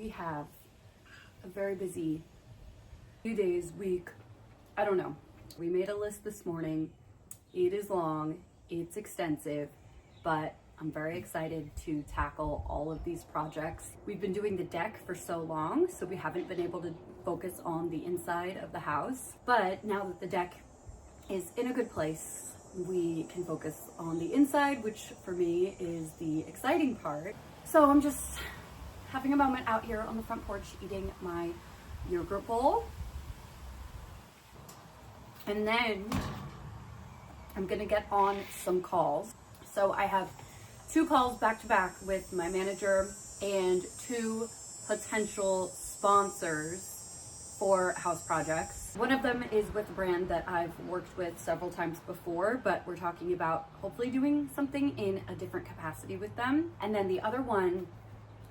we have a very busy few days, week, I don't know. We made a list this morning. It is long, it's extensive, but I'm very excited to tackle all of these projects. We've been doing the deck for so long, so we haven't been able to focus on the inside of the house. But now that the deck is in a good place, we can focus on the inside, which for me is the exciting part. So I'm just having a moment out here on the front porch eating my yogurt bowl. And then I'm gonna get on some calls. So I have 2 calls back to back with my manager and 2 potential sponsors for house projects. One of them is with a brand that I've worked with several times before, but we're talking about hopefully doing something in a different capacity with them. And then the other one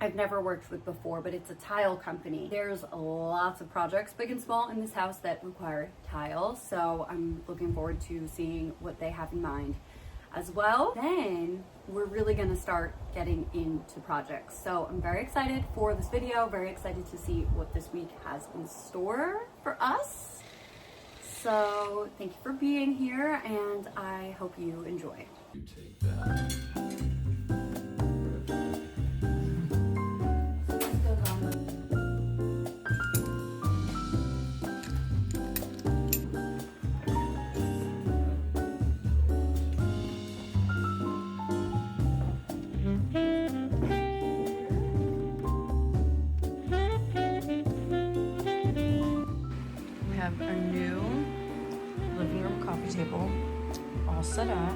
I've never worked with before, but it's a tile company. There's lots of projects, big and small, in this house that require tile, so I'm looking forward to seeing what they have in mind as well. Then we're really gonna start getting into projects. So I'm very excited for this video, very excited to see what this week has in store for us. So thank you for being here, and I hope you enjoy. You take that. Our new living room coffee table all set up.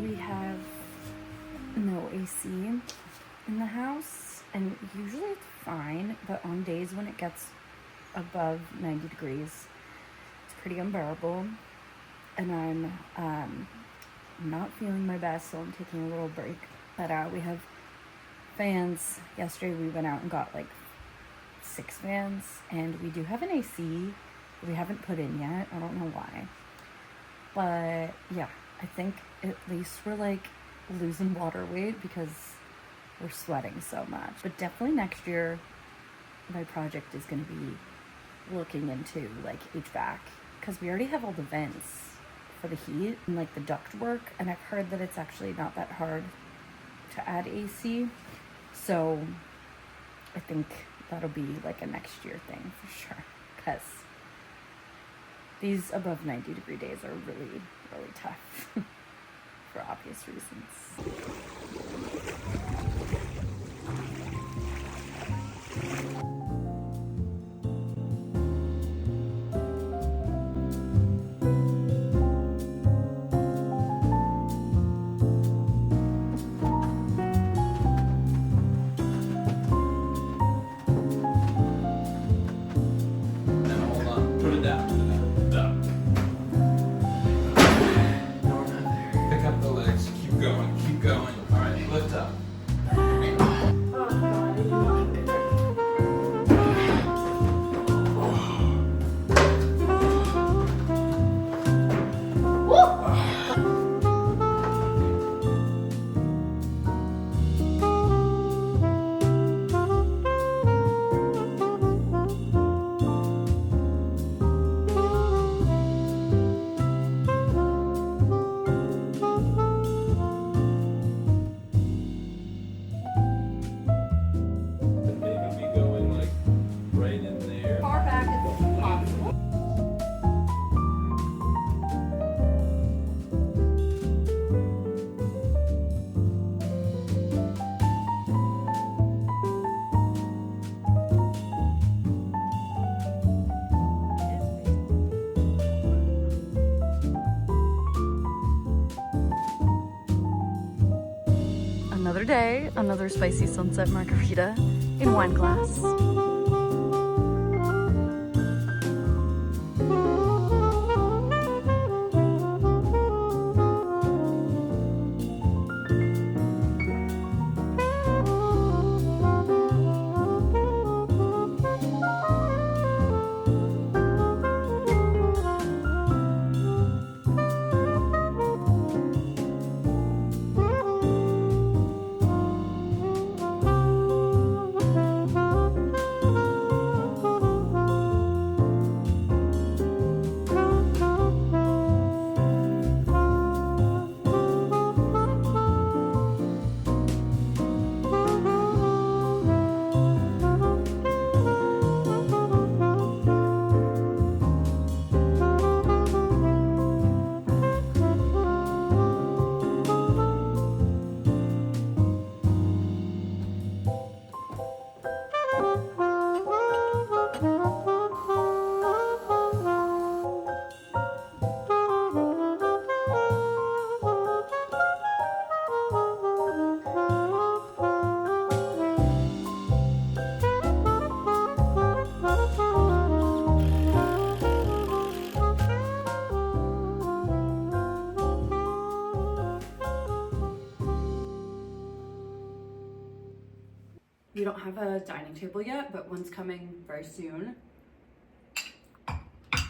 We have no AC in the house, and usually it's fine, but on days when it gets above 90 degrees, it's pretty unbearable, and I'm not feeling my best, so I'm taking a little break. But we have fans. Yesterday we went out and got like 6 fans, and we do have an AC we haven't put in yet. I don't know why, but yeah, I think at least we're like losing water weight because we're sweating so much. But definitely next year, my project is going to be looking into like HVAC, because we already have all the vents for the heat and like the duct work. And I've heard that it's actually not that hard to add AC. So I think that'll be like a next year thing for sure, because these above 90 degree days are really, really tough for obvious reasons. Another day, another spicy sunset margarita in wine glass. We don't have a dining table yet, but one's coming very soon.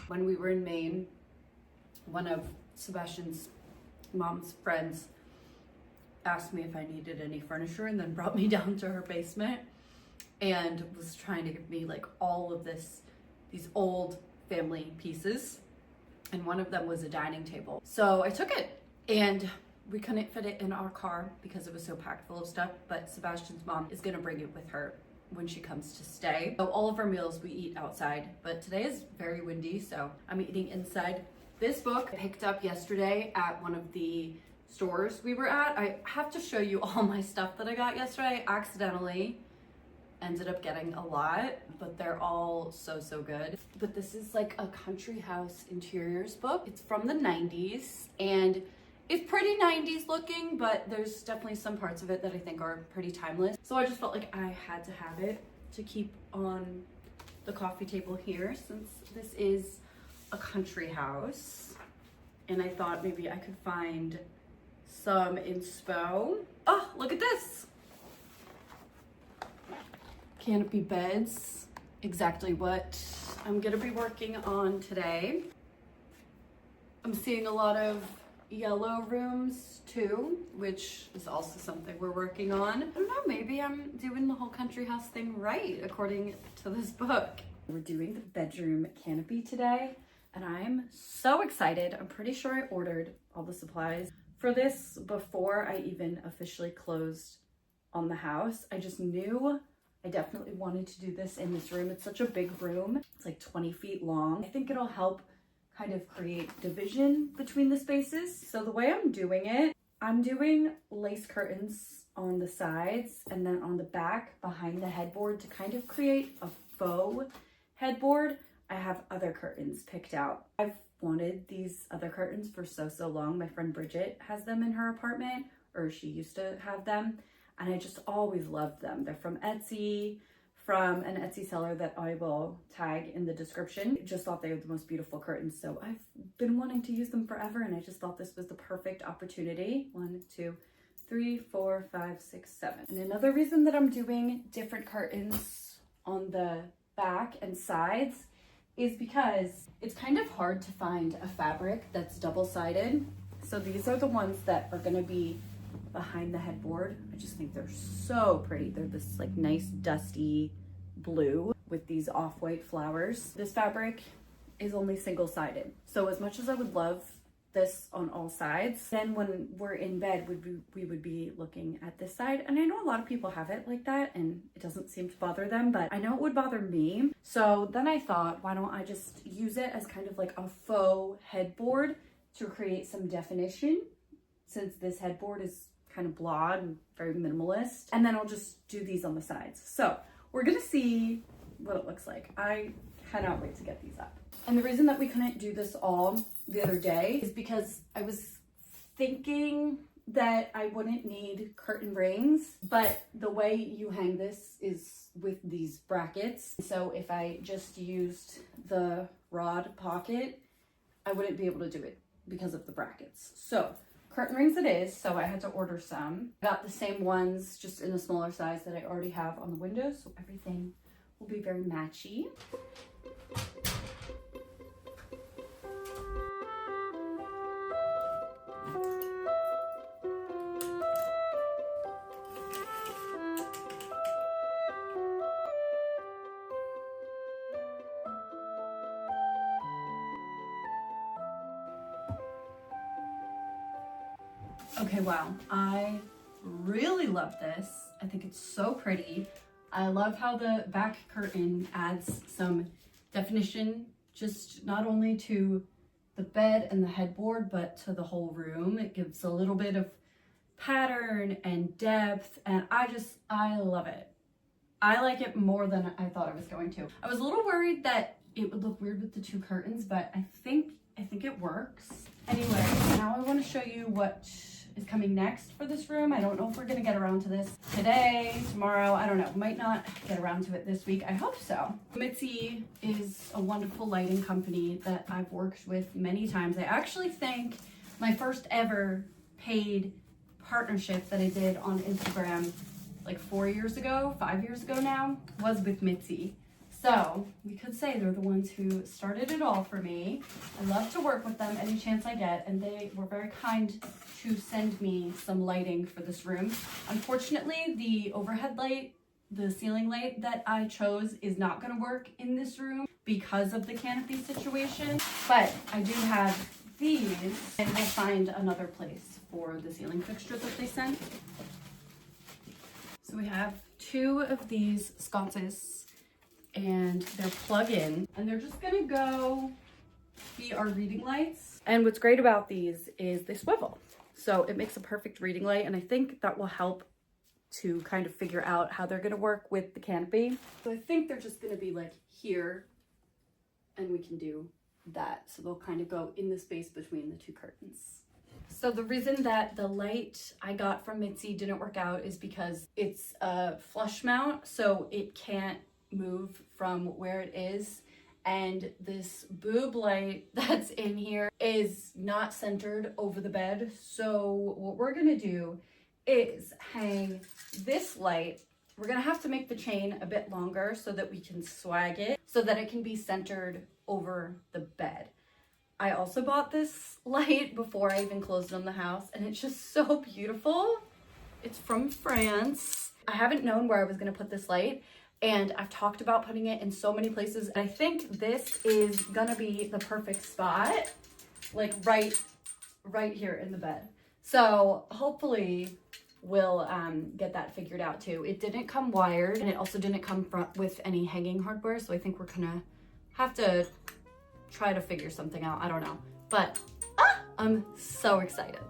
When we were in Maine, one of Sebastian's mom's friends asked me if I needed any furniture and then brought me down to her basement and was trying to give me like all of these old family pieces. And one of them was a dining table. So I took it, and we couldn't fit it in our car because it was so packed full of stuff, but Sebastian's mom is gonna bring it with her when she comes to stay. So all of our meals we eat outside, but today is very windy, so I'm eating inside. This book I picked up yesterday at one of the stores we were at. I have to show you all my stuff that I got yesterday. I accidentally ended up getting a lot, but they're all so good. But this is like a country house interiors book. It's from the 90s, and it's pretty 90s looking, but there's definitely some parts of it that I think are pretty timeless. So I just felt like I had to have it to keep on the coffee table here, since this is a country house. And I thought maybe I could find some inspo. Oh, look at this. Canopy beds, exactly what I'm gonna be working on today. I'm seeing a lot of yellow rooms too, which is also something we're working on. I don't know, maybe I'm doing the whole country house thing right, according to this book. We're doing the bedroom canopy today, and I'm so excited. I'm pretty sure I ordered all the supplies for this before I even officially closed on the house. I just knew I definitely wanted to do this in this room. It's such a big room. It's like 20 feet long. I think it'll help kind of create division between the spaces. So the way I'm doing it, I'm doing lace curtains on the sides and then on the back behind the headboard to kind of create a faux headboard. I have other curtains picked out. I've wanted these other curtains for so long. My friend Bridget has them in her apartment, or she used to have them, and I just always loved them. They're from Etsy, from an Etsy seller that I will tag in the description. Just thought they were the most beautiful curtains, so I've been wanting to use them forever, and I just thought this was the perfect opportunity. 1, 2, 3, 4, 5, 6, 7. And another reason that I'm doing different curtains on the back and sides is because it's kind of hard to find a fabric that's double-sided. So these are the ones that are gonna be behind the headboard. I just think they're so pretty. They're this like nice dusty blue with these off-white flowers. This fabric is only single-sided. So as much as I would love this on all sides, then when we're in bed, we would be looking at this side. And I know a lot of people have it like that and it doesn't seem to bother them, but I know it would bother me. So then I thought, why don't I just use it as kind of like a faux headboard to create some definition, since this headboard is kind of blonde and very minimalist. And then I'll just do these on the sides. So we're gonna see what it looks like. I cannot wait to get these up. And the reason that we couldn't do this all the other day is because I was thinking that I wouldn't need curtain rings, but the way you hang this is with these brackets. So if I just used the rod pocket, I wouldn't be able to do it because of the brackets. So curtain rings it is, so I had to order some. I got the same ones, just in a smaller size that I already have on the windows, so everything will be very matchy. Okay, wow, I really love this. I think it's so pretty. I love how the back curtain adds some definition, just not only to the bed and the headboard, but to the whole room. It gives a little bit of pattern and depth, and I love it. I like it more than I thought I was going to. I was a little worried that it would look weird with the two curtains, but I think it works. Anyway, now I want to show you what is coming next for this room. I don't know if we're gonna get around to this today, tomorrow, I don't know. Might not get around to it this week. I hope so. Mitzi is a wonderful lighting company that I've worked with many times. I actually think my first ever paid partnership that I did on Instagram, like 4 years ago, 5 years ago now, was with Mitzi. So we could say they're the ones who started it all for me. I love to work with them any chance I get, and they were very kind to send me some lighting for this room. Unfortunately, the overhead light, the ceiling light that I chose is not going to work in this room because of the canopy situation, but I do have these, and we'll find another place for the ceiling fixture that they sent. So we have 2 of these sconces, and they're plug-in, and they're just gonna go be our reading lights. And what's great about these is they swivel, so it makes a perfect reading light, and I think that will help to kind of figure out how they're gonna work with the canopy. So I think they're just gonna be like here, and we can do that, so they'll kind of go in the space between the 2 curtains. So the reason that the light I got from Mitzi didn't work out is because it's a flush mount, so it can't move from where it is, and this boob light that's in here is not centered over the bed. So what we're gonna do is hang this light. We're gonna have to make the chain a bit longer so that we can swag it so that it can be centered over the bed. I also bought this light before I even closed on the house, and it's just so beautiful. It's from France. I haven't known where I was gonna put this light, and I've talked about putting it in so many places. And I think this is gonna be the perfect spot, like right here in the bed. So hopefully we'll get that figured out too. It didn't come wired, and it also didn't come with any hanging hardware. So I think we're gonna have to try to figure something out. I don't know, but I'm so excited.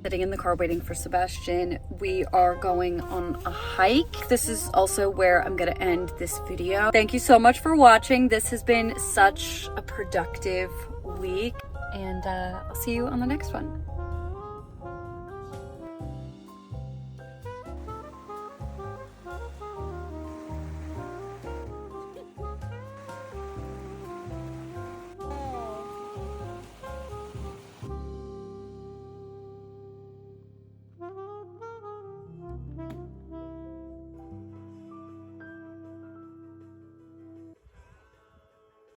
Sitting in the car waiting for Sebastian. We are going on a hike. This is also where I'm gonna end this video. Thank you so much for watching. This has been such a productive week, and I'll see you on the next one.